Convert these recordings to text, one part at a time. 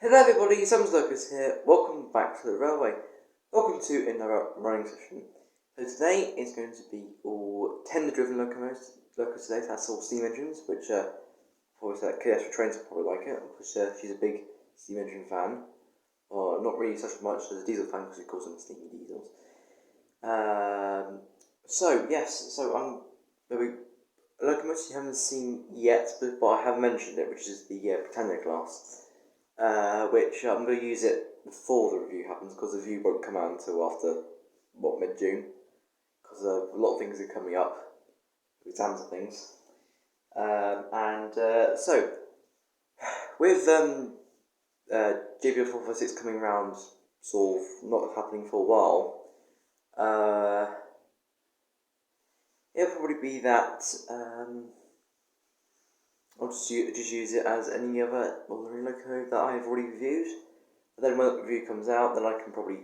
Hello everybody, Locos here. Welcome back to the railway. Welcome to another running session. So today is going to be all tender-driven locos today. That's all steam engines, which probably KS for trains will probably like it, because she's a big steam engine fan. Or not really such much as a diesel fan, because she calls them steamy diesels. There'll be a locomotive you haven't seen yet, but I have mentioned it, which is the Britannia class. Which I'm going to use it before the review happens, because the review won't come out until after, mid-June, because a lot of things are coming up, exams and things. So, with JBL 456 coming around, sort of not happening for a while, it'll probably be that I'll just use it as any other loco that I've already reviewed. But then when the review comes out, then I can probably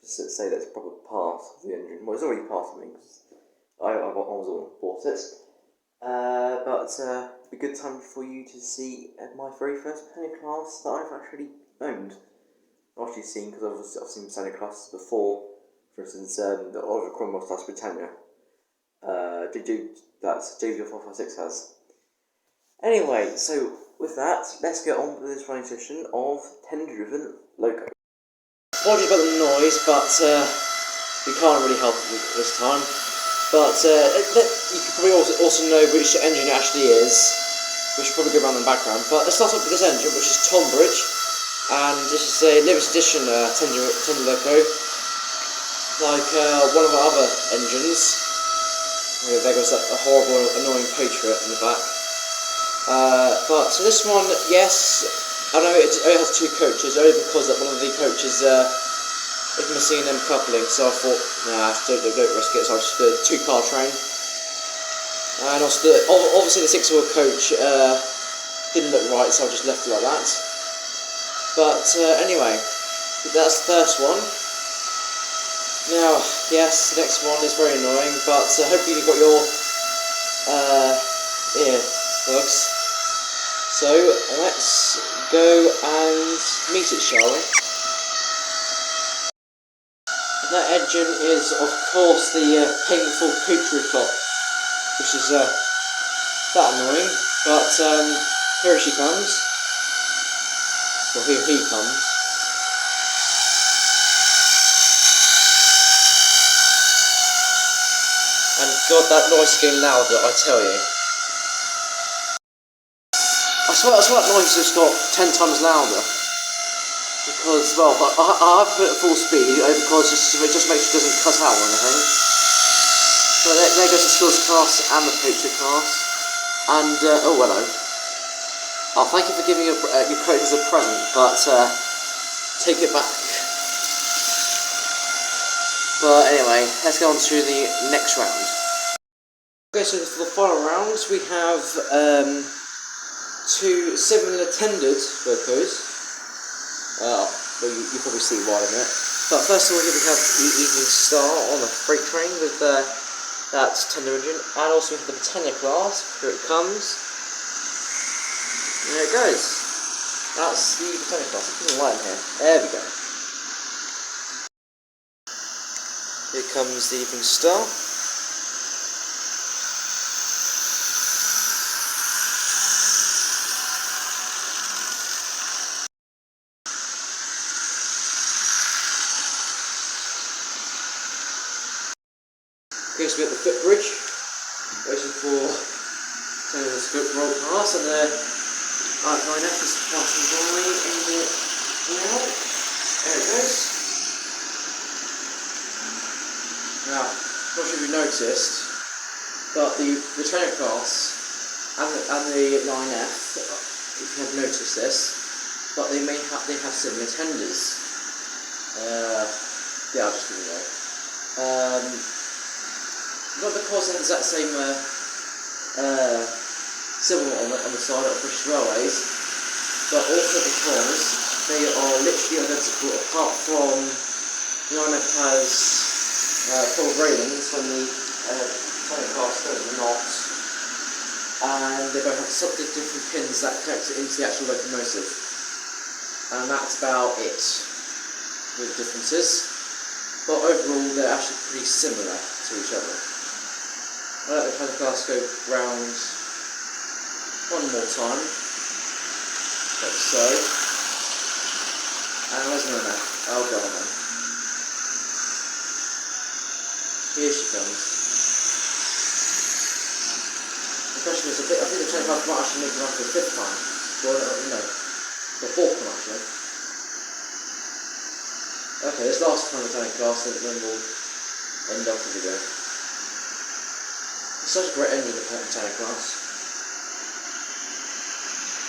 just say that it's a proper part of the engine. Well, it's already part of me, because I was all bought it. It'll be a good time for you to see my very first Britannia class that I've actually owned. I've actually seen, because I've seen Britannia classes before. For instance, the Oliver Cromwell class Britannia. That's JV456 has. Anyway, so with that, let's get on with this running session of tender-driven loco. Apologies about the noise, but we can't really help it this time. But you can probably also know which engine it actually is, which should probably go around in the background. But let's start off with this engine, which is Tonbridge, and this is a limited edition tender loco, like one of our other engines. There goes that horrible, annoying Patriot in the back. So this one, yes, I know it only has two coaches, only because that one of the coaches is missing an M coupling, so I thought, nah, don't risk it, so I just did a two-car train. And also, obviously the six-wheel coach didn't look right, so I just left it like that. But anyway, that's the first one. Now, yes, the next one is very annoying, but hopefully you've got your earplugs. So, let's go and meet it, shall we? That engine is, of course, the painful Patriot clock, which is that annoying, but here she comes. Well, here he comes. And God, that noise is getting louder, I tell you. I swear that noise just got 10 times louder. Because, well, I have put it at full speed, because it just makes sure it doesn't cut out or anything. So there goes the Skills class and the Patriot class. And, oh, hello. Oh, thank you for giving your credit as a present, but take it back. But anyway, let's go on to the next round. Okay, so for the final rounds, we have two similar tendered locos. Well, you probably see why in a minute. But first of all, here we have the Evening Star on a freight train with that tender engine, and also we have the Britannia class. Here it comes. And there it goes. That's the Britannia class. It's getting light in here. There we go. Here comes the Evening Star. Okay, so we have the footbridge, waiting for the foot roll past, and the line F is passing by in the now. There it goes. Now, not sure if you noticed, but the trainer class and the line F, if you have noticed this, but they have similar tenders. Yeah, I'll just give you know. Not because they have the exact same symbol on the side of British Railways, but also because they are literally identical, apart from the INF has full railings when the train class does not, and they both have subject different pins that connect it into the actual locomotive. and that's about it with differences. But overall, they're actually pretty similar to each other. I'll let the kind of glass go round one more time, like so. And where's Nona? Oh, go on then. Here she comes. The question is, I think the 25 might actually make it on for the 5th time. Well, no, the 4th one actually. Okay, this last time we're class, then we'll end off the video. It's such a great ending of the Botanic class.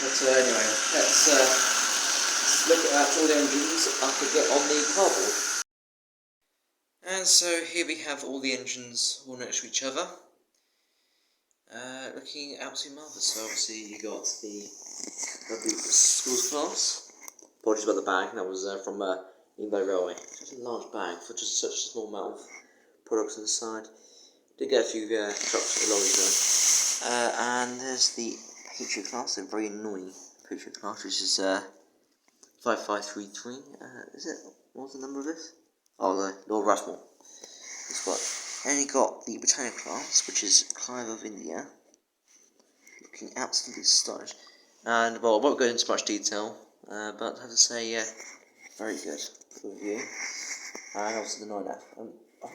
But anyway, let's look at all the engines I could get on the cardboard. And so here we have all the engines all next to each other. Looking absolutely marvellous. So obviously you got the schools class. Apologies about the bag, that was from England Railway. It's a large bag for just such a small amount of products inside. Did get a few trucks along there. And there's the Patriot class, a very annoying Patriot class, which is 5533. Is it? What's the number of this? Oh, the Lord Rushmore. This one. And you got the Britannia class, which is Clive of India. Looking absolutely stylish. And, well, I won't go into much detail, but I have to say, very good review. And also the 9F. I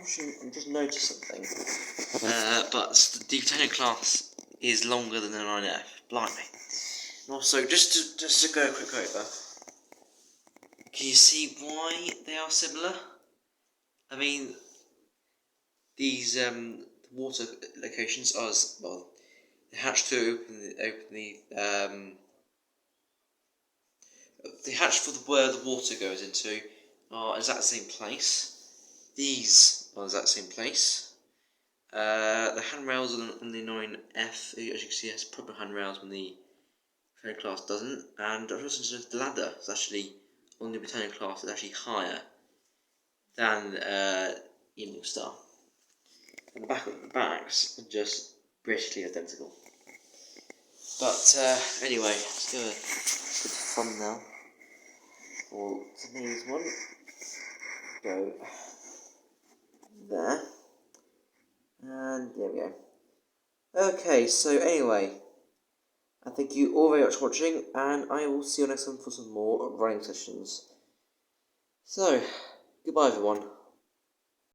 just noticed something. But the Britannia class is longer than the 9F. Blimey. And also, just to go a quick over, can you see why they are similar? I mean, these water locations are, well, the hatch to the hatch for where the water goes into are exact same place. These are exact same place. The handrails on the 9F, as you can see, has proper handrails when the Britannia class doesn't. And I've also noticed the ladder is actually on the Britannia class is actually higher than Evening Star. And the backs are just basically identical. But anyway, let's do a good thumbnail for today's one. Go there. And there we go. Okay, so anyway, I thank you all very much for watching, and I will see you next time for some more running sessions. So, goodbye everyone.